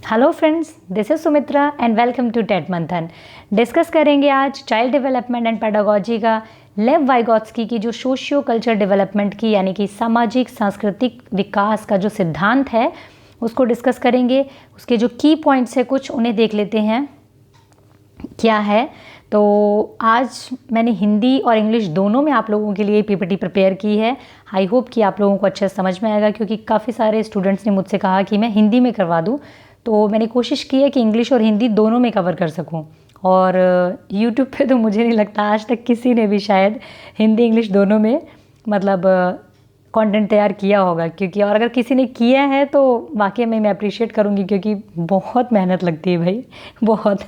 Hello friends, this is Sumitra and welcome to TET Manthan. Discuss करेंगे आज child development and pedagogy का लेव Vygotsky की जो सोशियो कल्चर डेवलपमेंट की यानी कि सामाजिक सांस्कृतिक विकास का जो सिद्धांत है उसको डिस्कस करेंगे। उसके जो की पॉइंट्स है कुछ उन्हें देख लेते हैं क्या है। तो आज मैंने हिंदी और इंग्लिश दोनों में आप लोगों के लिए पीपीटी प्रिपेयर की है। आई होप कि आप लोगों को अच्छे से समझ में आएगा, क्योंकि काफ़ी सारे स्टूडेंट्स ने मुझसे कहा कि मैं हिंदी में करवा दूं, तो मैंने कोशिश की है कि इंग्लिश और हिंदी दोनों में कवर कर सकूं। और यूट्यूब पे तो मुझे नहीं लगता आज तक किसी ने भी शायद हिंदी इंग्लिश दोनों में मतलब कंटेंट तैयार किया होगा, क्योंकि और अगर किसी ने किया है तो वाकई में मैं अप्रिशिएट करूँगी, क्योंकि बहुत मेहनत लगती है भाई, बहुत।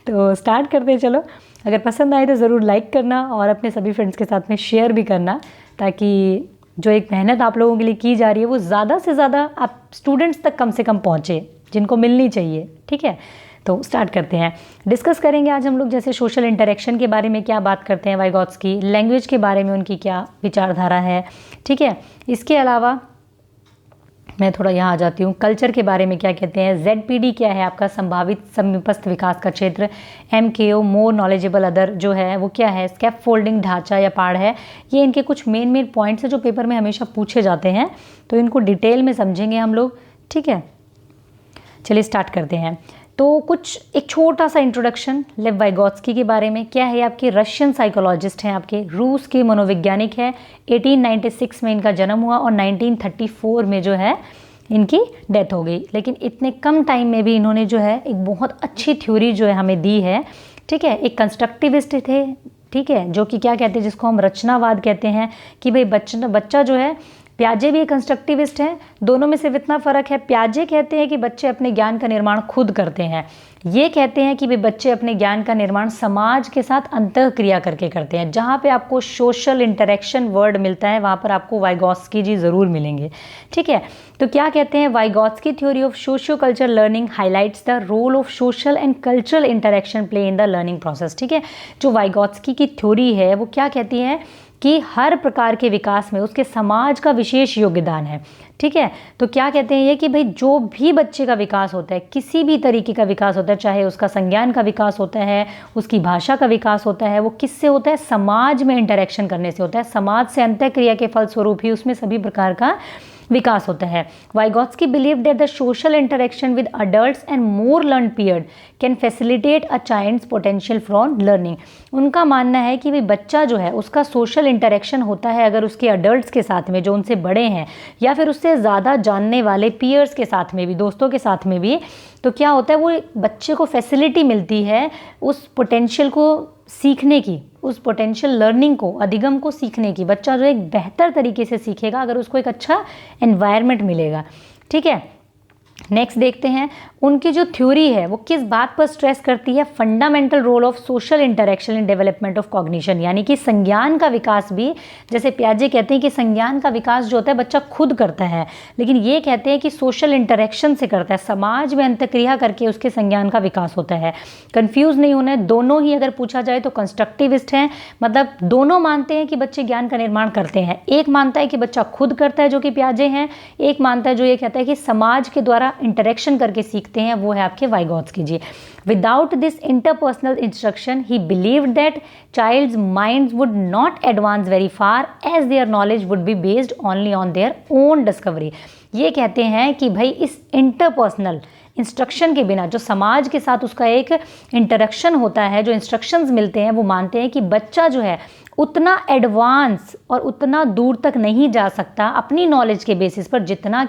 तो स्टार्ट करते हैं चलो। अगर पसंद आए तो ज़रूर लाइक करना और अपने सभी फ्रेंड्स के साथ में शेयर भी करना, ताकि जो एक मेहनत आप लोगों के लिए की जा रही है वो ज़्यादा से ज़्यादा आप स्टूडेंट्स तक कम से कम पहुँचे, जिनको मिलनी चाहिए। ठीक है, तो स्टार्ट करते हैं। डिस्कस करेंगे आज हम लोग जैसे सोशल इंटरेक्शन के बारे में क्या बात करते हैं वाइगोत्स्की, लैंग्वेज के बारे में उनकी क्या विचारधारा है। ठीक है, इसके अलावा मैं थोड़ा यहाँ आ जाती हूँ, कल्चर के बारे में क्या कहते हैं, ZPD क्या है आपका संभावित समीपस्थ विकास का क्षेत्र, MKO मोर नॉलेजेबल अदर जो है वो क्या है, स्कैप फोल्डिंग ढांचा या पाड़ है। ये इनके कुछ मेन पॉइंट्स हैं जो पेपर में हमेशा पूछे जाते हैं, तो इनको डिटेल में समझेंगे हम लोग। ठीक है, चलिए स्टार्ट करते हैं। तो कुछ एक छोटा सा इंट्रोडक्शन लेव वाइगोत्स्की के बारे में। क्या है, आपके रशियन साइकोलॉजिस्ट हैं, आपके रूस के मनोवैज्ञानिक है। 1896 में इनका जन्म हुआ और 1934 में जो है इनकी डेथ हो गई। लेकिन इतने कम टाइम में भी इन्होंने जो है एक बहुत अच्छी थ्योरी जो है हमें दी है। ठीक है, एक कंस्ट्रक्टिविस्ट थे। ठीक है, जो कि क्या कहते हैं, जिसको हम रचनावाद कहते हैं कि भाई बच्चा जो है, प्याजे भी एक कंस्ट्रक्टिविस्ट हैं। दोनों में सिर्फ इतना फ़र्क है, प्याजे कहते हैं कि बच्चे अपने ज्ञान का निर्माण खुद करते हैं, ये कहते हैं कि वे बच्चे अपने ज्ञान का निर्माण समाज के साथ अंतःक्रिया करके करते हैं। जहाँ पे आपको सोशल इंटरेक्शन वर्ड मिलता है वहाँ पर आपको वाइगोत्स्की जी ज़रूर मिलेंगे। ठीक है, तो क्या कहते हैं, Vygotsky theory of socio culture learning highlights the role of social and cultural interaction play in the learning process. ठीक है, जो वाइगोत्स्की की थ्योरी है वो क्या कहती है कि हर प्रकार के विकास में उसके समाज का विशेष योगदान है। ठीक है, तो क्या कहते हैं ये कि भाई जो भी बच्चे का विकास होता है, किसी भी तरीके का विकास होता है, चाहे उसका संज्ञान का विकास होता है, उसकी भाषा का विकास होता है, वो किससे होता है, समाज में इंटरेक्शन करने से होता है। समाज से अंतःक्रिया के फलस्वरूप ही उसमें सभी प्रकार का विकास होता है। Vygotsky believe that the social interaction with adults and more learn period can facilitate a child's potential from learning. उनका मानना है कि भाई बच्चा जो है उसका सोशल इंटरेक्शन होता है अगर उसके अडल्ट्स के साथ में जो उनसे बड़े हैं, या फिर उससे ज़्यादा जानने वाले पीयर्स के साथ में भी, दोस्तों के साथ में भी, तो क्या होता है वो बच्चे को फैसिलिटी मिलती है उस पोटेंशियल को सीखने की, उस पोटेंशियल लर्निंग को, अधिगम को सीखने की। बच्चा जो एक बेहतर तरीके से सीखेगा अगर उसको एक अच्छा एनवायरनमेंट मिलेगा। ठीक है, नेक्स्ट देखते हैं उनकी जो थ्योरी है वो किस बात पर स्ट्रेस करती है, fundamental role of social interaction in development of cognition, यानी कि संज्ञान का विकास भी, जैसे प्याजे कहते हैं कि संज्ञान का विकास जो होता है बच्चा खुद करता है, लेकिन ये कहते हैं कि सोशल इंटरेक्शन से करता है, समाज में अंतःक्रिया करके उसके संज्ञान का विकास होता है। कंफ्यूज नहीं होना है, दोनों ही अगर पूछा जाए तो कंस्ट्रक्टिविस्ट हैं, मतलब दोनों मानते हैं कि बच्चे ज्ञान का निर्माण करते हैं। एक मानता है कि बच्चा खुद करता है जो कि प्याजे हैं, एक मानता है जो ये कहता है कि समाज के द्वारा इंटरेक्शन करके सीखते हैं, वो है आपके Vygotsky ji. Without this interpersonal instruction he believed that child's minds would not advance very far as their knowledge would be based only on their own discovery. ये कहते हैं कि भाई इस इंटरपर्सनल इंस्ट्रक्शन के बिना, जो समाज के साथ उसका एक इंटरेक्शन होता है, जो इंस्ट्रक्शंस मिलते हैं, वो मानते हैं कि बच्चा जो है उतना एडवांस और उतना दूर तक नहीं जा सकता अपनी नॉलेज के बेसिस पर, जितना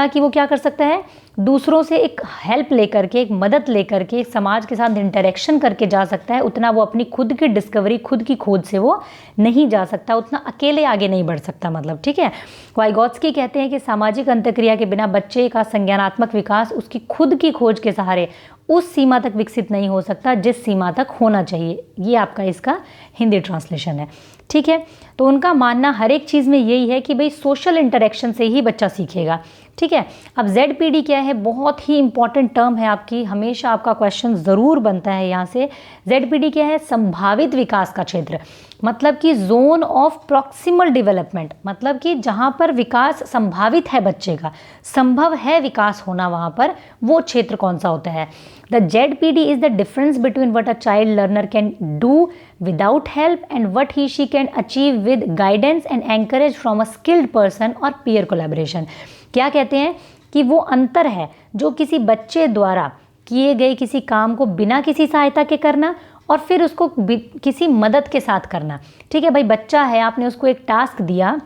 कि वो क्या कर सकता है, दूसरों से एक हेल्प लेकर के, एक मदद लेकर के, समाज के साथ इंटरेक्शन करके जा सकता है। उतना वो अपनी खुद की डिस्कवरी, खुद की खोज से वो नहीं जा सकता, उतना अकेले आगे नहीं बढ़ सकता, मतलब। ठीक है, वाइगोत्स्की कहते हैं कि सामाजिक अंतःक्रिया के बिना बच्चे का संज्ञानात्मक विकास उसकी खुद की खोज के सहारे उस सीमा तक विकसित नहीं हो सकता जिस सीमा तक होना चाहिए। ये आपका इसका हिंदी ट्रांसलेशन है। ठीक है, तो उनका मानना हर एक चीज़ में यही है कि भाई सोशल इंटरेक्शन से ही बच्चा सीखेगा। ठीक है। अब ZPD क्या है, बहुत ही इंपॉर्टेंट टर्म है आपकी, हमेशा आपका क्वेश्चन ज़रूर बनता है यहाँ से। ZPD क्या है, संभावित विकास का क्षेत्र, मतलब कि जोन ऑफ प्रॉक्सिमल डेवलपमेंट, मतलब कि जहाँ पर विकास संभावित है बच्चे का, संभव है विकास होना वहाँ पर, वो क्षेत्र कौन सा होता है। The ZPD is the difference between what a child learner can do without help and what he she can achieve with guidance and encourage from a skilled person और पीयर कोलैबोरेशन। क्या कहते हैं कि वो अंतर है जो किसी बच्चे द्वारा किए गए किसी काम को बिना किसी सहायता के करना और फिर उसको किसी मदद के साथ करना। ठीक है भाई, बच्चा है, आपने उसको एक टास्क दिया,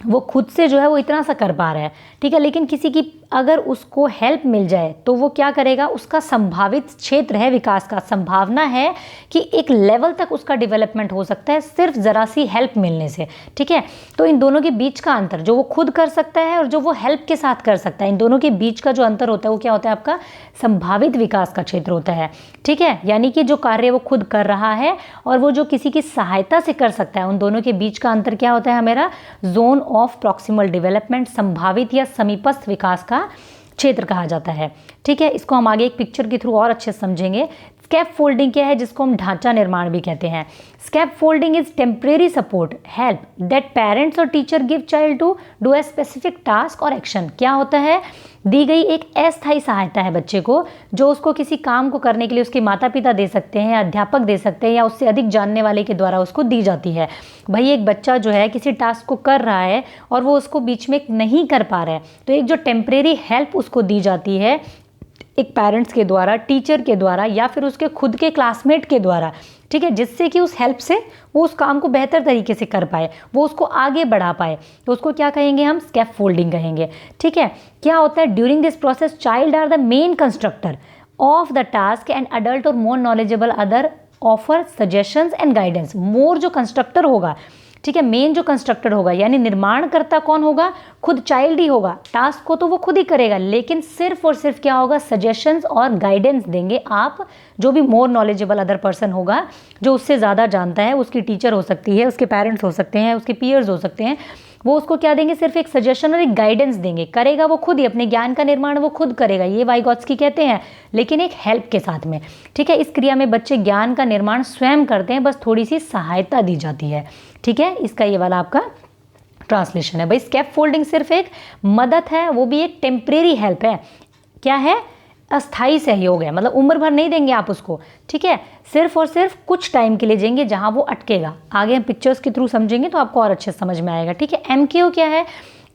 वो खुद से जो है वो इतना सा कर पा रहा है, ठीक है, लेकिन किसी की अगर उसको हेल्प मिल जाए तो वो क्या करेगा, उसका संभावित क्षेत्र है विकास का, संभावना है कि एक लेवल तक उसका डेवलपमेंट हो सकता है सिर्फ ज़रा सी हेल्प मिलने से। ठीक है, तो इन दोनों के बीच का अंतर, जो वो खुद कर सकता है और जो वो हेल्प के साथ कर सकता है, इन दोनों के बीच का जो अंतर होता है वो क्या होता है, आपका संभावित विकास का क्षेत्र होता है। ठीक है, यानी कि जो कार्य वो खुद कर रहा है और वो जो किसी की सहायता से कर सकता है, उन दोनों के बीच का अंतर क्या होता है हमारा, जोन ऑफ प्रॉक्सिमल डेवलपमेंट, संभावित या समीपस्थ विकास का क्षेत्र कहा जाता है। ठीक है, इसको हम आगे एक पिक्चर के थ्रू और अच्छे से समझेंगे। स्कैप फोल्डिंग क्या है, जिसको हम ढांचा निर्माण भी कहते हैं। Scaffolding is temporary support help that parents or teacher give child to do a specific task or action. क्या होता है, दी गई एक अस्थायी सहायता है बच्चे को, जो उसको किसी काम को करने के लिए उसके माता पिता दे सकते हैं, अध्यापक दे सकते हैं, या उससे अधिक जानने वाले के द्वारा उसको दी जाती है। भाई एक बच्चा जो है किसी टास्क को कर रहा है और वो उसको बीच में नहीं कर पा रहा है, तो एक जो टेम्परेरी हेल्प उसको दी जाती है एक पेरेंट्स के द्वारा, टीचर के द्वारा, या फिर उसके खुद के क्लासमेट के द्वारा। ठीक है, जिससे कि उस हेल्प से वो उस काम को बेहतर तरीके से कर पाए, वो उसको आगे बढ़ा पाए, तो उसको क्या कहेंगे हम, स्कैप फोल्डिंग कहेंगे। ठीक है, क्या होता है, during this process child are the main constructor of the task and adult or more knowledgeable other offer suggestions and guidance. More जो कंस्ट्रक्टर होगा, ठीक है, मेन जो कंस्ट्रक्टर होगा, यानी निर्माणकर्ता कौन होगा, खुद चाइल्ड ही होगा, टास्क को तो वो खुद ही करेगा, लेकिन सिर्फ और सिर्फ क्या होगा, सजेशंस और गाइडेंस देंगे आप, जो भी मोर नॉलेजेबल अदर पर्सन होगा, जो उससे ज़्यादा जानता है, उसकी टीचर हो सकती है, उसके पेरेंट्स हो सकते हैं, उसके पीयर्स हो सकते हैं, वो उसको क्या देंगे, सिर्फ एक सजेशन और एक गाइडेंस देंगे, करेगा वो खुद ही, अपने ज्ञान का निर्माण वो खुद करेगा, ये वाइगॉत्स्की कहते हैं, लेकिन एक हेल्प के साथ में। ठीक है, इस क्रिया में बच्चे ज्ञान का निर्माण स्वयं करते हैं, बस थोड़ी सी सहायता दी जाती है। ठीक है, इसका ये वाला आपका ट्रांसलेशन है। भाई स्कैप फोल्डिंग सिर्फ एक मदद है, वो भी एक टेम्परेरी हेल्प है, क्या है, अस्थाई सहयोग है, मतलब उम्र भर नहीं देंगे आप उसको। ठीक है, सिर्फ और सिर्फ कुछ टाइम के लिए देंगे जहां वो अटकेगा। आगे हम पिक्चर्स के थ्रू समझेंगे तो आपको और अच्छे समझ में आएगा। ठीक है, MKO क्या है,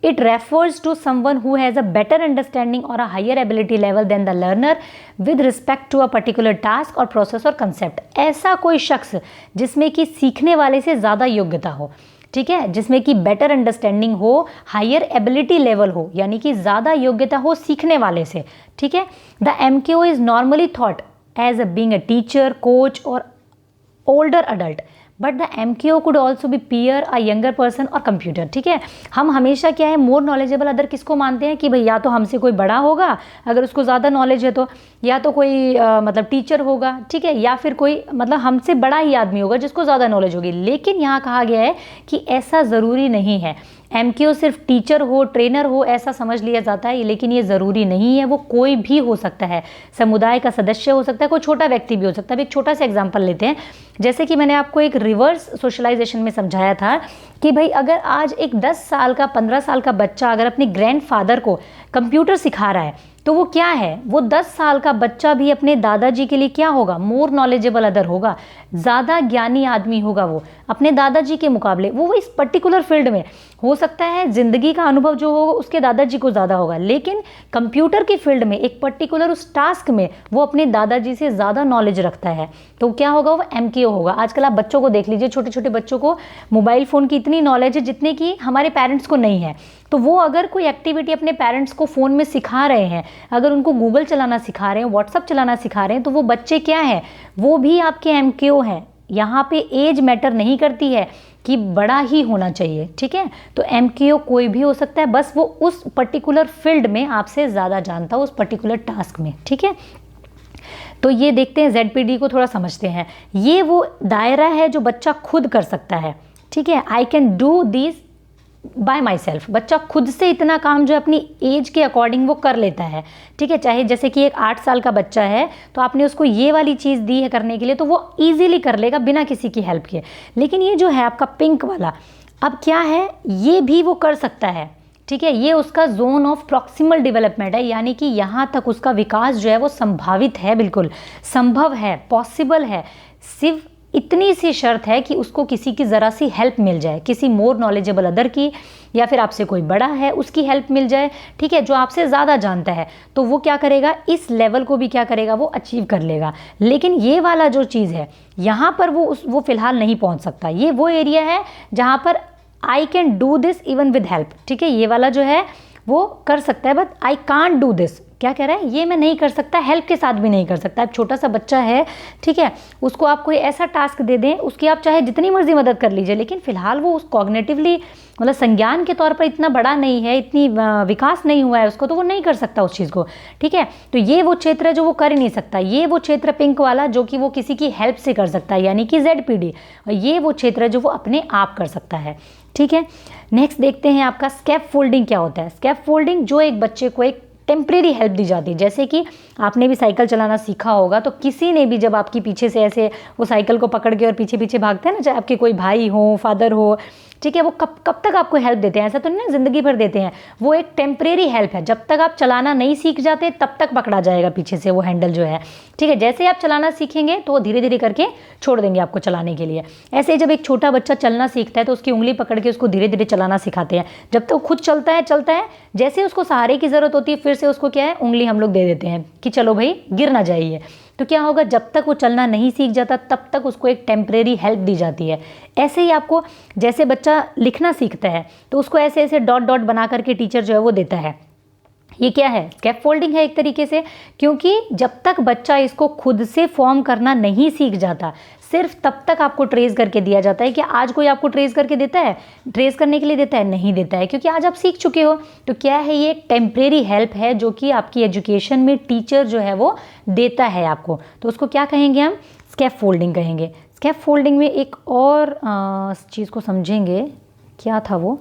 it refers to someone who has a better understanding or a higher ability level than the learner with respect to a particular task or process or concept. ऐसा कोई शख्स जिसमें कि सीखने वाले से ज़्यादा योग्यता हो, ठीक है, जिसमें कि बेटर अंडरस्टैंडिंग हो, हायर एबिलिटी लेवल हो, यानी कि ज़्यादा योग्यता हो सीखने वाले से। ठीक है, the MKO is normally thought as a being a teacher, coach or older adult, but the MKO could also be peer, a younger person or computer. ठीक है, हम हमेशा क्या है, मोर नॉलेजेबल अदर किसको मानते हैं कि भाई या तो हमसे कोई बड़ा होगा, अगर उसको ज़्यादा नॉलेज है तो, या तो कोई मतलब टीचर होगा, ठीक है, या फिर कोई मतलब हमसे बड़ा ही आदमी होगा जिसको ज़्यादा नॉलेज होगी। लेकिन यहाँ कहा गया है कि ऐसा ज़रूरी नहीं है, MKO सिर्फ टीचर हो, ट्रेनर हो, ऐसा समझ लिया जाता है, लेकिन ये ज़रूरी नहीं है, वो कोई भी हो सकता है, समुदाय का सदस्य हो सकता है, कोई छोटा व्यक्ति भी हो सकता है। एक छोटा सा एग्जांपल लेते हैं, जैसे कि मैंने आपको एक रिवर्स सोशलाइजेशन में समझाया था कि भाई अगर आज एक 10 साल का 15 साल का बच्चा अगर अपने ग्रैंडफादर को कंप्यूटर सिखा रहा है, तो वो क्या है, वो 10 साल का बच्चा भी अपने दादाजी के लिए क्या होगा, मोर नॉलेजेबल अदर होगा, ज़्यादा ज्ञानी आदमी होगा वो अपने दादाजी के मुकाबले। वो इस पर्टिकुलर फील्ड में हो सकता है ज़िंदगी का अनुभव जो होगा उसके दादाजी को ज़्यादा होगा, लेकिन कंप्यूटर की फील्ड में एक पर्टिकुलर उस टास्क में वो अपने दादाजी से ज़्यादा नॉलेज रखता है, तो क्या होगा, वो MKO होगा। आजकल आप बच्चों को देख लीजिए, छोटे छोटे बच्चों को मोबाइल फ़ोन की इतनी नॉलेज है जितने की हमारे पेरेंट्स को नहीं है, तो वो अगर कोई एक्टिविटी अपने पेरेंट्स को फ़ोन में सिखा रहे हैं, अगर उनको गूगल चलाना सिखा रहे हैं, व्हाट्सअप चलाना सिखा रहे हैं, तो वो बच्चे क्या हैं, वो भी आपके MKO हैं। यहाँ पे एज मैटर नहीं करती है कि बड़ा ही होना चाहिए। ठीक है, तो MKO कोई भी हो सकता है, बस वो उस पर्टिकुलर फील्ड में आपसे ज़्यादा जानता हो, उस पर्टिकुलर टास्क में। ठीक है, तो ये देखते हैं, ZPD को थोड़ा समझते हैं। ये वो दायरा है जो बच्चा खुद कर सकता है। ठीक है, I can do this by my self, बच्चा खुद से इतना काम जो है अपनी एज के अकॉर्डिंग वो कर लेता है, ठीक है। चाहे जैसे कि एक 8 साल का बच्चा है तो आपने उसको ये वाली चीज़ दी है करने के लिए तो वो ईजिली कर लेगा बिना किसी की हेल्प के। लेकिन ये जो है आपका पिंक वाला, अब क्या है, ये भी वो कर सकता है, ठीक है। ये उसका जोन ऑफ प्रॉक्सिमल डेवलपमेंट है, यानी कि यहाँ तक उसका विकास जो है वो संभावित है, बिल्कुल संभव है, पॉसिबल है। सिर्फ इतनी सी शर्त है कि उसको किसी की ज़रा सी हेल्प मिल जाए, किसी मोर नॉलेजेबल अदर की, या फिर आपसे कोई बड़ा है उसकी हेल्प मिल जाए, ठीक है, जो आपसे ज़्यादा जानता है, तो वो क्या करेगा, इस लेवल को भी क्या करेगा, वो अचीव कर लेगा। लेकिन ये वाला जो चीज़ है यहाँ पर वो फ़िलहाल नहीं पहुँच सकता। ये वो एरिया है जहाँ पर I can do this even with help, ठीक है। ये वाला जो है वो कर सकता है, but I can't do this, क्या कह रहा है, ये मैं नहीं कर सकता, हेल्प के साथ भी नहीं कर सकता। एक छोटा सा बच्चा है, ठीक है, उसको आप कोई ऐसा टास्क दे दें, उसकी आप चाहे जितनी मर्जी मदद कर लीजिए, लेकिन फिलहाल वो उस कॉग्निटिवली मतलब संज्ञान के तौर पर इतना बड़ा नहीं है, इतनी विकास नहीं हुआ है उसको, तो वो नहीं कर सकता उस चीज़ को, ठीक है। तो ये वो क्षेत्र है जो वो कर ही नहीं सकता। ये वो क्षेत्र पिंक वाला जो कि वो किसी की हेल्प से कर सकता है, यानी कि ZPD, और ये वो क्षेत्र है जो वो अपने आप कर सकता है, ठीक है। नेक्स्ट देखते हैं आपका स्कैप फोल्डिंग क्या होता है। स्कैप फोल्डिंग जो एक बच्चे को एक टेम्परेरी हेल्प दी जाती है। जैसे कि आपने भी साइकिल चलाना सीखा होगा, तो किसी ने भी जब आपकी पीछे से ऐसे वो साइकिल को पकड़ के और पीछे पीछे भागते हैं ना, चाहे आपके कोई भाई हो, फादर हो, ठीक है, वो कब तक आपको हेल्प देते हैं, ऐसा तो नहीं ना ज़िंदगी भर देते हैं, वो एक टेम्परेरी हेल्प है। जब तक आप चलाना नहीं सीख जाते तब तक पकड़ा जाएगा पीछे से वो हैंडल जो है, ठीक है। जैसे आप चलाना सीखेंगे तो वो धीरे धीरे करके छोड़ देंगे आपको चलाने के लिए। ऐसे ही जब एक छोटा बच्चा चलना सीखता है तो उसकी उंगली पकड़ के उसको धीरे धीरे चलाना सिखाते हैं। जब तक वो खुद चलता है, जैसे उसको सहारे की ज़रूरत होती है फिर से उसको क्या है, उंगली हम लोग दे देते हैं कि चलो भाई गिर ना जाइए। तो क्या होगा, जब तक वो चलना नहीं सीख जाता तब तक उसको एक टेम्परेरी हेल्प दी जाती है। ऐसे ही आपको, जैसे बच्चा लिखना सीखता है तो उसको ऐसे ऐसे डॉट डॉट बना करके टीचर जो है वो देता है। ये क्या है, स्कैप फोल्डिंग है एक तरीके से, क्योंकि जब तक बच्चा इसको खुद से फॉर्म करना नहीं सीख जाता, सिर्फ तब तक आपको ट्रेस करके दिया जाता है। कि आज कोई आपको ट्रेस करके देता है, ट्रेस करने के लिए देता है, नहीं देता है, क्योंकि आज आप सीख चुके हो। तो क्या है, ये एक टेम्परेरी हेल्प है जो कि आपकी एजुकेशन में टीचर जो है वो देता है आपको, तो उसको क्या कहेंगे हम, स्कैप फोल्डिंग कहेंगे। स्कैप फोल्डिंग में एक और चीज़ को समझेंगे, क्या था वो,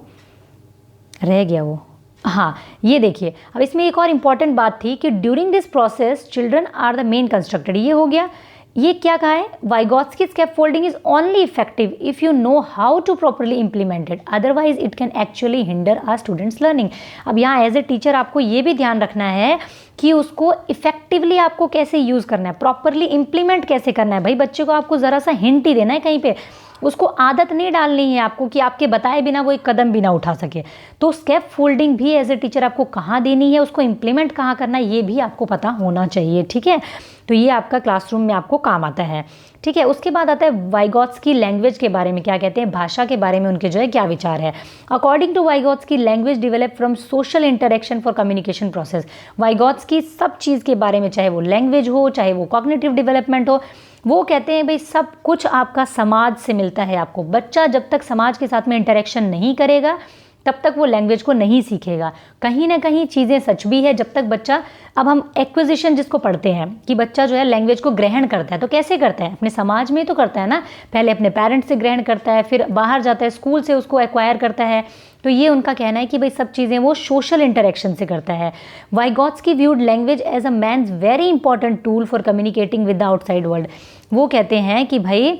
रह गया वो, हाँ ये देखिए। अब इसमें एक और इम्पॉर्टेंट बात थी कि during this process children are the main constructed, ये हो गया। ये क्या कहा है, Vygotsky scaffolding is only effective if you know how to properly implement it, otherwise it can actually hinder our students learning. अब यहाँ एज ए टीचर आपको ये भी ध्यान रखना है कि उसको इफेक्टिवली आपको कैसे यूज़ करना है, प्रॉपरली इम्प्लीमेंट कैसे करना है। भाई बच्चे को आपको ज़रा सा हिंट ही देना है कहीं पे, उसको आदत नहीं डालनी है आपको कि आपके बताए बिना वो एक कदम भी ना उठा सके। तो स्कैप फोल्डिंग भी एज ए टीचर आपको कहाँ देनी है, उसको इम्प्लीमेंट कहाँ करना है, ये भी आपको पता होना चाहिए, ठीक है। तो ये आपका क्लासरूम में आपको काम आता है, ठीक है। उसके बाद आता है वाइगोत्स्की लैंग्वेज के बारे में, क्या कहते हैं, भाषा के बारे में उनके जो है क्या विचार है। According to Vygotsky, language develop from social interaction for communication process. Vygotsky सब चीज़ के बारे में, चाहे वो लैंग्वेज हो, चाहे वो कॉग्निटिव डेवलपमेंट हो, वो कहते हैं भाई सब कुछ आपका समाज से मिलता है आपको। बच्चा जब तक समाज के साथ में इंटरेक्शन नहीं करेगा तब तक वो लैंग्वेज को नहीं सीखेगा। कहीं ना कहीं चीज़ें सच भी है, जब तक बच्चा, अब हम एक्विजिशन जिसको पढ़ते हैं कि बच्चा जो है लैंग्वेज को ग्रहण करता है, तो कैसे करता है, अपने समाज में तो करता है ना, पहले अपने पेरेंट्स से ग्रहण करता है, फिर बाहर जाता है, स्कूल से उसको एक्वायर करता है। तो ये उनका कहना है कि भाई सब चीज़ें वो सोशल इंटरेक्शन से करता है। Vygotsky viewed language as a means very important tool for communicating with the outside world. वो कहते हैं कि भाई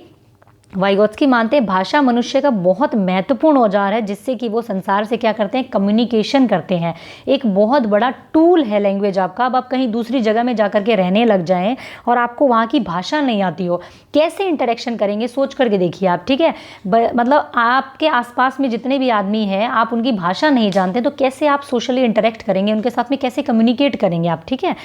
वाइगोत्स्की मानते हैं भाषा मनुष्य का बहुत महत्वपूर्ण औजार है, जिससे कि वो संसार से क्या करते हैं, कम्युनिकेशन करते हैं। एक बहुत बड़ा टूल है लैंग्वेज आपका। अब आप कहीं दूसरी जगह में जाकर के रहने लग जाएं और आपको वहाँ की भाषा नहीं आती हो, कैसे इंटरेक्शन करेंगे, सोच करके देखिए आप, ठीक है। मतलब आपके आसपास में जितने भी आदमी हैं, आप उनकी भाषा नहीं जानते तो कैसे आप सोशली इंटरेक्ट करेंगे, उनके साथ में कैसे कम्युनिकेट करेंगे आप, ठीक है।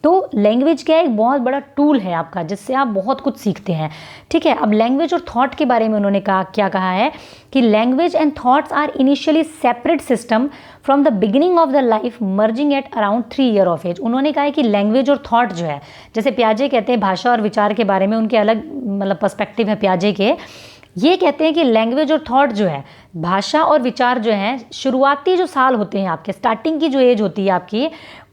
तो लैंग्वेज क्या है, एक बहुत बड़ा टूल है आपका, जिससे आप बहुत कुछ सीखते हैं, ठीक है। अब लैंग्वेज और थॉट के बारे में उन्होंने क्या कहा है कि language and thoughts are initially separate system from the beginning of the life merging at around 3 year of age. उन्होंने कहा है कि लैंग्वेज और थॉट जो है, जैसे प्याजे कहते हैं भाषा और विचार के बारे में, उनके अलग मतलब पर्सपेक्टिव है प्याजे के। ये कहते हैं कि लैंग्वेज और थॉट जो है, भाषा और विचार जो हैं, शुरुआती जो साल होते हैं आपके, स्टार्टिंग की जो एज होती है आपकी,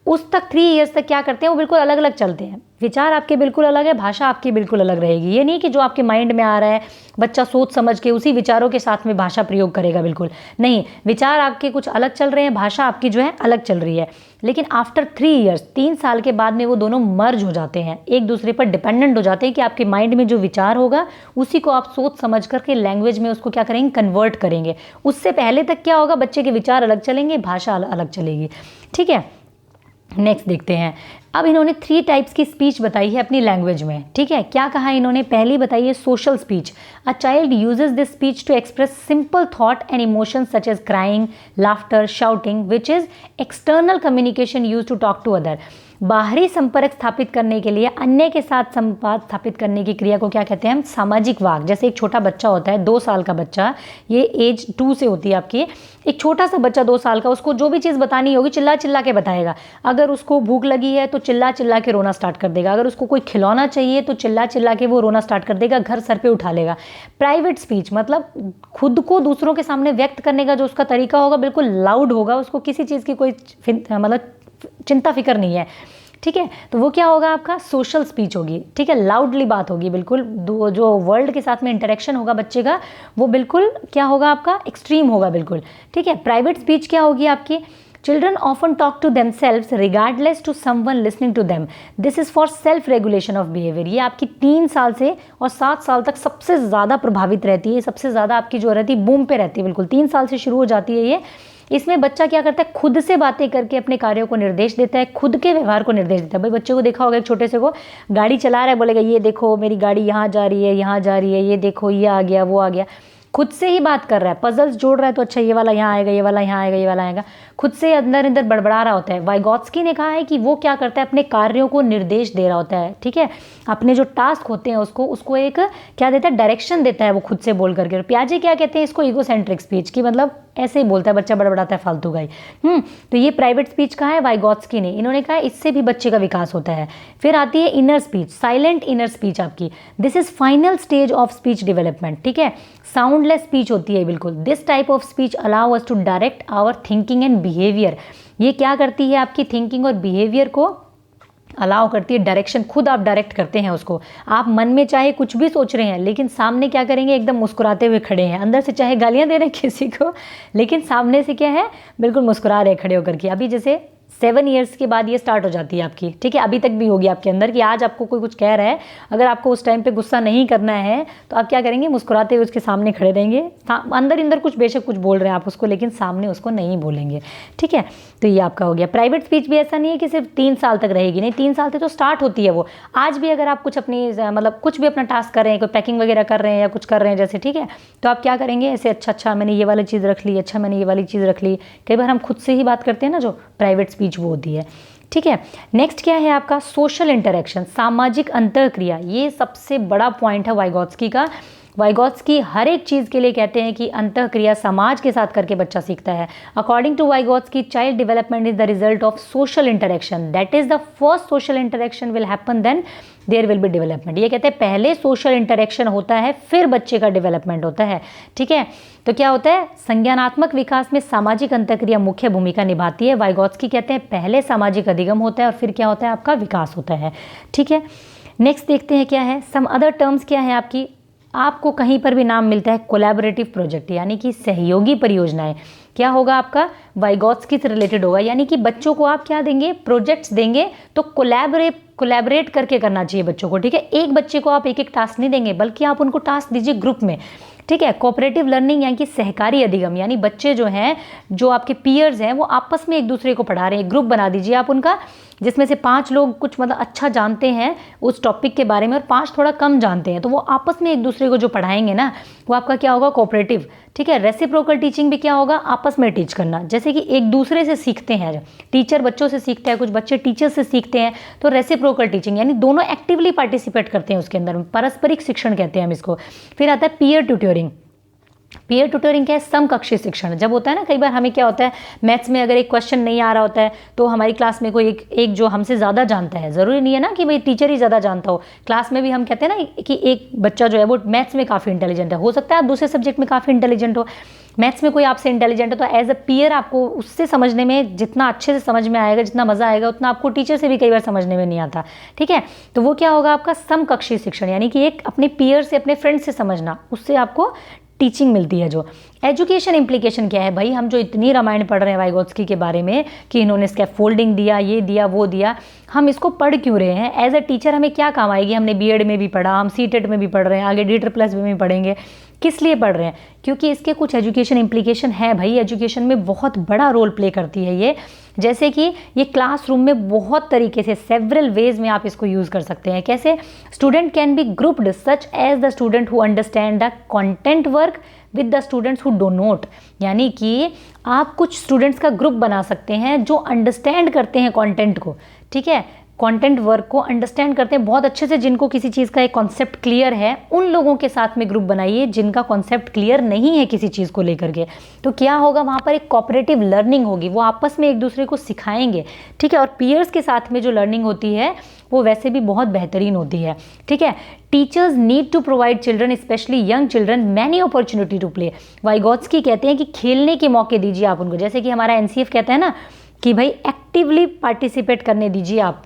उस तक 3 ईयर्स तक क्या करते हैं, वो बिल्कुल अलग अलग चलते हैं। विचार आपके बिल्कुल अलग है, भाषा आपकी बिल्कुल अलग रहेगी। ये नहीं कि जो आपके माइंड में आ रहा है बच्चा सोच समझ के उसी विचारों के साथ में भाषा प्रयोग करेगा, बिल्कुल नहीं। विचार आपके कुछ अलग चल रहे हैं, भाषा आपकी जो है अलग चल रही है। लेकिन आफ्टर 3 ईयर्स, 3 साल के बाद में वो दोनों मर्ज हो जाते हैं, एक दूसरे पर डिपेंडेंट हो जाते हैं कि आपके माइंड में जो विचार होगा उसी को आप सोच समझ करके लैंग्वेज में उसको क्या करेंगे, कन्वर्ट करेंगे। उससे पहले तक क्या होगा, बच्चे के विचार अलग चलेंगे, भाषा अलग चलेगी। ठीक है, नेक्स्ट देखते हैं। अब इन्होंने 3 टाइप्स की स्पीच बताई है अपनी लैंग्वेज में। ठीक है, क्या कहा इन्होंने, पहली बताई है social speech. A child uses this speech to express simple thought and emotion such as crying, laughter, shouting, which is external communication use to talk to other. बाहरी संपर्क स्थापित करने के लिए अन्य के साथ संवाद स्थापित करने की क्रिया को क्या कहते हैं हम, सामाजिक वाक। जैसे एक छोटा बच्चा होता है 2 साल का बच्चा, ये एज 2 से होती है आपकी। एक छोटा सा बच्चा 2 साल का, उसको जो भी चीज़ बतानी होगी चिल्ला चिल्ला के बताएगा। अगर उसको भूख लगी है तो चिल्ला चिल्ला के रोना स्टार्ट कर देगा, अगर उसको कोई खिलौना चाहिए तो चिल्ला चिल्ला के वो रोना स्टार्ट कर देगा, घर सर पे उठा लेगा। प्राइवेट स्पीच मतलब खुद को दूसरों के सामने व्यक्त करने का जो उसका तरीका होगा बिल्कुल लाउड होगा, उसको किसी चीज़ की कोई मतलब चिंता फिक्र नहीं है। ठीक है, तो वो क्या होगा, आपका सोशल स्पीच होगी। ठीक है, लाउडली बात होगी, बिल्कुल जो वर्ल्ड के साथ में इंटरेक्शन होगा बच्चे का वो बिल्कुल क्या होगा, आपका एक्सट्रीम होगा बिल्कुल। ठीक है, प्राइवेट स्पीच क्या होगी आपकी, children often talk to themselves regardless to someone listening to them, this is for self regulation of behaviour. ये आपकी 3 साल से और 7 साल तक सबसे ज़्यादा प्रभावित रहती है, सबसे ज़्यादा आपकी जो रहती है बूम पे रहती है, बिल्कुल 3 साल से शुरू हो जाती है ये। इसमें बच्चा क्या करता है, खुद से बातें करके अपने कार्यों को निर्देश देता है, खुद के व्यवहार को निर्देश देता है। भाई बच्चे को देखा होगा, एक छोटे से को गाड़ी चला रहा है, बोलेगा ये देखो मेरी गाड़ी यहाँ जा रही है, यहाँ जा रही है, ये देखो ये आ गया वो आ गया। खुद से ही बात कर रहा है, पजल्स जोड़ रहा है, तो अच्छा ये वाला यहाँ आएगा, ये वाला यहाँ आएगा, ये वाला आएगा, खुद से अंदर अंदर बड़बड़ा रहा होता है। वाइगॉत्स्की ने कहा है कि वो क्या करता है, अपने कार्यों को निर्देश दे रहा होता है। ठीक है, अपने जो टास्क होते हैं उसको एक क्या देता है, डायरेक्शन देता है वो खुद से बोल करके। पियाजे क्या कहते हैं इसको, ईगोसेंट्रिक स्पीच की, मतलब ऐसे ही बोलता है बच्चा, बड़बड़ाता है फालतू का ही। तो ये प्राइवेट स्पीच कहा है वाइगॉत्स्की ने, इन्होंने कहा इससे भी बच्चे का विकास होता है। फिर आती है inner speech, silent inner speech आपकी, this is final stage of speech development. ठीक है, साउंडलेस स्पीच होती है बिल्कुल। This type of speech allow us to direct our thinking and behaviour. ये क्या करती है, आपकी थिंकिंग और बिहेवियर को अलाउ करती है, डायरेक्शन खुद आप डायरेक्ट करते हैं उसको। आप मन में चाहे कुछ भी सोच रहे हैं लेकिन सामने क्या करेंगे, एकदम मुस्कुराते हुए खड़े हैं, अंदर से चाहे गालियां दे रहे हैं किसी को लेकिन सामने से क्या है, बिल्कुल मुस्कुरा रहे खड़े होकर के। अभी जैसे 7 ईयर्स के बाद ये स्टार्ट हो जाती है आपकी। ठीक है, अभी तक भी होगी आपके अंदर कि आज आपको कोई कुछ कह रहा है, अगर आपको उस टाइम पे गुस्सा नहीं करना है तो आप क्या करेंगे, मुस्कुराते हुए उसके सामने खड़े रहेंगे। अंदर कुछ बेशक कुछ बोल रहे हैं आप उसको, लेकिन सामने उसको नहीं बोलेंगे। ठीक है, तो ये आपका हो गया। प्राइवेट स्पीच भी ऐसा नहीं है कि सिर्फ 3 साल तक रहेगी, नहीं 3 साल तक तो स्टार्ट होती है वो। आज भी अगर आप कुछ अपनी मतलब कुछ भी अपना टास्क कर रहे हैं, कोई पैकिंग वगैरह कर रहे हैं या कुछ कर रहे हैं जैसे, ठीक है, तो आप क्या करेंगे, ऐसे अच्छा मैंने ये वाली चीज़ रख ली, अच्छा मैंने ये वाली चीज़ रख ली। कई बार हम खुद से ही बात करते हैं ना, जो प्राइवेट स्पीच वो होती है। ठीक है, नेक्स्ट क्या है आपका, सोशल इंटरेक्शन, सामाजिक अंतःक्रिया। ये सबसे बड़ा पॉइंट है वाइगॉत्स्की का। वाइगॉत्स्की हर एक चीज़ के लिए कहते हैं कि अंतःक्रिया समाज के साथ करके बच्चा सीखता है। According to Vygotsky, child development is the result of social interaction, that is the first social interaction will happen, then there will be development. ये कहते हैं पहले सोशल इंटरेक्शन होता है फिर बच्चे का डेवलपमेंट होता है। ठीक है, तो क्या होता है, संज्ञानात्मक विकास में सामाजिक अंतःक्रिया मुख्य भूमिका निभाती है। वाइगॉत्स्की कहते हैं पहले सामाजिक अधिगम होता है और फिर क्या होता है, आपका विकास होता है। ठीक है, नेक्स्ट देखते हैं क्या है, सम अदर टर्म्स क्या है आपकी। आपको कहीं पर भी नाम मिलता है कोलैबोरेटिव प्रोजेक्ट, यानी कि सहयोगी परियोजनाएं, क्या होगा आपका, वाइगॉत्स्की से रिलेटेड होगा। यानी कि बच्चों को आप क्या देंगे, प्रोजेक्ट्स देंगे, तो कोलैबोरेट करके करना चाहिए बच्चों को। ठीक है, एक बच्चे को आप एक टास्क नहीं देंगे, बल्कि आप उनको टास्क दीजिए ग्रुप में। ठीक है, कोऑपरेटिव लर्निंग यानी कि सहकारी अधिगम, यानी बच्चे जो हैं, जो आपके पीयर्स हैं, वो आपस में एक दूसरे को पढ़ा रहे हैं। ग्रुप बना दीजिए आप उनका, जिसमें से 5 लोग कुछ मतलब अच्छा जानते हैं उस टॉपिक के बारे में और 5 थोड़ा कम जानते हैं, तो वो आपस में एक दूसरे को जो पढ़ाएंगे ना, वो आपका क्या होगा, कोऑपरेटिव। ठीक है, रेसिप्रोकल टीचिंग भी क्या होगा, आपस में टीच करना, जैसे कि एक दूसरे से सीखते हैं, टीचर बच्चों से सीखते हैं, कुछ बच्चे टीचर से सीखते हैं, तो रेसिप्रोकल टीचिंग यानी दोनों एक्टिवली पार्टिसिपेट करते हैं उसके अंदर, पारस्परिक शिक्षण कहते हैं हम इसको। फिर आता है पीयर ट्यूटरिंग। पीयर ट्यूटरिंग क्या है, समकक्षी शिक्षण। जब होता है ना, कई बार हमें क्या होता है, मैथ्स में अगर एक क्वेश्चन नहीं आ रहा होता है तो हमारी क्लास में कोई एक जो हमसे ज़्यादा जानता है, ज़रूरी नहीं है ना कि भाई टीचर ही ज़्यादा जानता हो, क्लास में भी हम कहते हैं ना कि एक बच्चा जो है वो मैथ्स में काफ़ी इंटेलिजेंट है, हो सकता है आप दूसरे सब्जेक्ट में काफ़ी इंटेलिजेंट हो। मैथ्स में कोई आपसे इंटेलिजेंट है तो एज अ पीयर आपको उससे समझने में जितना अच्छे से समझ में आएगा, जितना मज़ा आएगा, उतना आपको टीचर से भी कई बार समझने में नहीं आता। ठीक है, तो वो क्या होगा आपका समकक्षीय शिक्षण, यानी कि एक अपने पीयर से, अपने फ्रेंड से समझना, उससे आपको टीचिंग मिलती है। जो एजुकेशन इम्प्लीकेशन क्या है भाई, हम जो इतनी रामायण पढ़ रहे हैं वाइगोत्स्की के बारे में कि इन्होंने स्कैफोल्डिंग दिया, ये दिया, वो दिया, हम इसको पढ़ क्यों रहे हैं? एज अ टीचर हमें क्या काम आएगी? हमने बीएड में भी पढ़ा, हम सीटेट में भी पढ़ रहे हैं, आगे DEET+ में भी पढ़ेंगे। किस लिए पढ़ रहे हैं? क्योंकि इसके कुछ एजुकेशन इम्प्लीकेशन है भाई, एजुकेशन में बहुत बड़ा रोल प्ले करती है ये। जैसे कि ये क्लासरूम में बहुत तरीके से, सेवरल वेज में आप इसको यूज़ कर सकते हैं। कैसे? Student can be grouped such as the student who understand the content work with the students who do not, यानी कि आप कुछ स्टूडेंट्स का ग्रुप बना सकते हैं जो अंडरस्टैंड करते हैं कंटेंट को। ठीक है, कंटेंट वर्क को अंडरस्टैंड करते हैं बहुत अच्छे से, जिनको किसी चीज़ का एक कॉन्सेप्ट क्लियर है, उन लोगों के साथ में ग्रुप बनाइए जिनका कॉन्सेप्ट क्लियर नहीं है किसी चीज़ को लेकर के। तो क्या होगा वहाँ पर? एक कोऑपरेटिव लर्निंग होगी, वो आपस में एक दूसरे को सिखाएंगे। ठीक है, और पीयर्स के साथ में जो लर्निंग होती है वो वैसे भी बहुत बेहतरीन होती है। ठीक है, teachers need to provide children, specially young children, many opportunity to play. Vygotsky कहते हैं कि खेलने के मौके दीजिए आप उनको, जैसे कि हमारा NCF कहता है ना कि भाई एक्टिवली पार्टिसिपेट करने दीजिए आप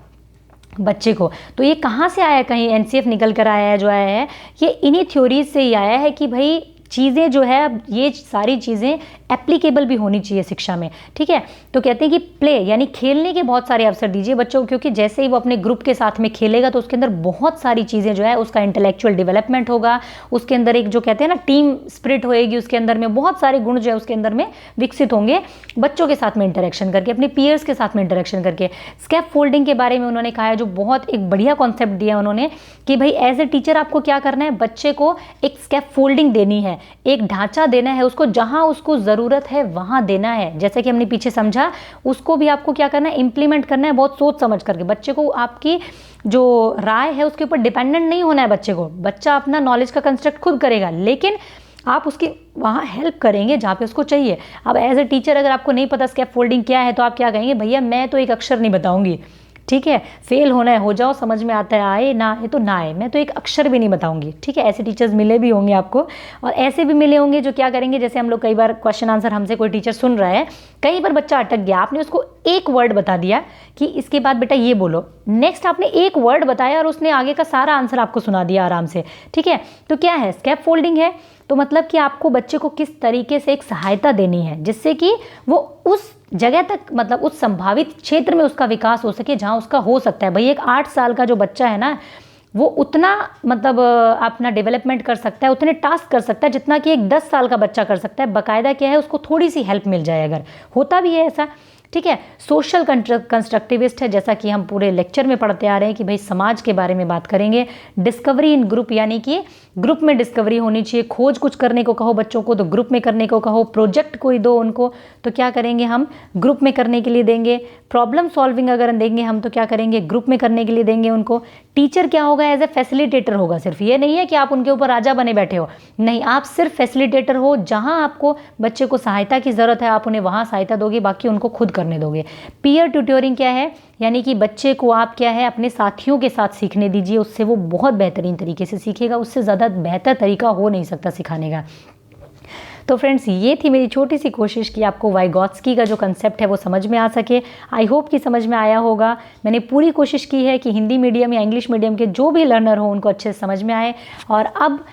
बच्चे को। तो ये कहाँ से आया? कहीं NCF निकल कर आया है, जो आया है ये इन्हीं थ्योरीज से ही आया है कि भाई चीज़ें जो है, ये सारी चीज़ें एप्लीकेबल भी होनी चाहिए शिक्षा में। ठीक है, तो कहते हैं कि प्ले यानी खेलने के बहुत सारे अवसर दीजिए बच्चों को, क्योंकि जैसे ही वो अपने ग्रुप के साथ में खेलेगा तो उसके अंदर बहुत सारी चीज़ें जो है, उसका इंटेलेक्चुअल डेवलपमेंट होगा, उसके अंदर एक जो कहते हैं ना टीम स्पिरिट होएगी, उसके अंदर में बहुत सारे गुण जो है उसके अंदर में विकसित होंगे बच्चों के साथ में इंटरेक्शन करके, अपने पीयर्स के साथ में इंटरेक्शन करके। स्कैफोल्डिंग के बारे में उन्होंने कहा है, जो बहुत एक बढ़िया कॉन्सेप्ट दिया उन्होंने कि भाई एज ए टीचर आपको क्या करना है, बच्चे को एक स्कैफोल्डिंग देनी है, एक ढांचा देना है उसको, जहां उसको ज़रूरत है वहां देना है। जैसे कि हमने पीछे समझा, उसको भी आपको क्या करना है, इंप्लीमेंट करना है बहुत सोच समझ करके। बच्चे को आपकी जो राय है उसके ऊपर डिपेंडेंट नहीं होना है बच्चे को, बच्चा अपना नॉलेज का कंस्ट्रक्ट खुद करेगा, लेकिन आप उसकी वहाँ हेल्प करेंगे जहाँ पे उसको चाहिए। अब एज ए टीचर अगर आपको नहीं पता स्कैफोल्डिंग क्या है तो आप क्या कहेंगे, भैया मैं तो एक अक्षर नहीं बताऊंगी। ठीक है, फेल होना है हो जाओ, समझ में आता है आए, ना आए तो ना आए, मैं तो एक अक्षर भी नहीं बताऊंगी। ठीक है, ऐसे टीचर्स मिले भी होंगे आपको, और ऐसे भी मिले होंगे जो क्या करेंगे, जैसे हम लोग कई बार क्वेश्चन आंसर हमसे कोई टीचर सुन रहा है, कई बार बच्चा अटक गया, आपने उसको एक वर्ड बता दिया कि इसके बाद बेटा ये बोलो, नेक्स्ट आपने एक वर्ड बताया और उसने आगे का सारा आंसर आपको सुना दिया आराम से। ठीक है, तो क्या है, स्कैफोल्डिंग है। तो मतलब कि आपको बच्चे को किस तरीके से एक सहायता देनी है जिससे कि वो उस जगह तक, मतलब उस संभावित क्षेत्र में उसका विकास हो सके जहां उसका हो सकता है। भाई एक 8 साल का जो बच्चा है ना, वो उतना मतलब अपना डेवलपमेंट कर सकता है, उतने टास्क कर सकता है जितना कि एक 10 साल का बच्चा कर सकता है। बाकायदा क्या है, उसको थोड़ी सी हेल्प मिल जाए, अगर होता भी है ऐसा। ठीक है, सोशल कंस्ट्रक्टिविस्ट है, जैसा कि हम पूरे लेक्चर में पढ़ते आ रहे हैं कि भाई समाज के बारे में बात करेंगे। डिस्कवरी इन ग्रुप, यानी कि ग्रुप में डिस्कवरी होनी चाहिए। खोज कुछ करने को कहो बच्चों को तो ग्रुप में करने को कहो, प्रोजेक्ट कोई दो उनको तो क्या करेंगे हम, ग्रुप में करने के लिए देंगे। प्रॉब्लम सॉल्विंग अगर देंगे हम तो क्या करेंगे, ग्रुप में करने के लिए देंगे उनको। टीचर क्या होगा, एज ए फैसिलिटेटर होगा। सिर्फ ये नहीं है कि आप उनके ऊपर राजा बने बैठे हो, नहीं, आप सिर्फ फैसिलिटेटर हो। जहां आपको बच्चे को सहायता की ज़रूरत है आप उन्हें वहां सहायता दोगे, बाकी उनको खुद करने दोगे। पीयर ट्यूटोरिंग क्या है, यानी कि बच्चे को आप क्या है अपने साथियों के साथ सीखने दीजिए, उससे वो बहुत बेहतरीन तरीके से सीखेगा, उससे ज़्यादा बेहतर तरीका हो नहीं सकता सिखाने का। तो फ्रेंड्स, ये थी मेरी छोटी सी कोशिश कि आपको वाइगोत्स्की का जो कंसेप्ट है वो समझ में आ सके। आई होप कि समझ में आया होगा। मैंने पूरी कोशिश की है कि हिंदी मीडियम या इंग्लिश मीडियम के जो भी लर्नर हो उनको अच्छे से समझ में आए। और अब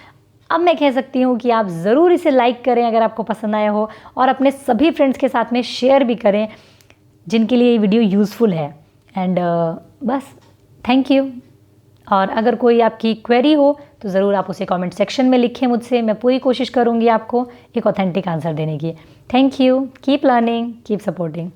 मैं कह सकती हूँ कि आप ज़रूर इसे लाइक करें अगर आपको पसंद आया हो, और अपने सभी फ्रेंड्स के साथ में शेयर भी करें जिनके लिए ये वीडियो यूज़फुल है। एंड बस, थैंक यू। और अगर कोई आपकी क्वेरी हो तो ज़रूर आप उसे कमेंट सेक्शन में लिखें मुझसे, मैं पूरी कोशिश करूँगी आपको एक ऑथेंटिक आंसर देने की। Thank you, keep learning, keep supporting.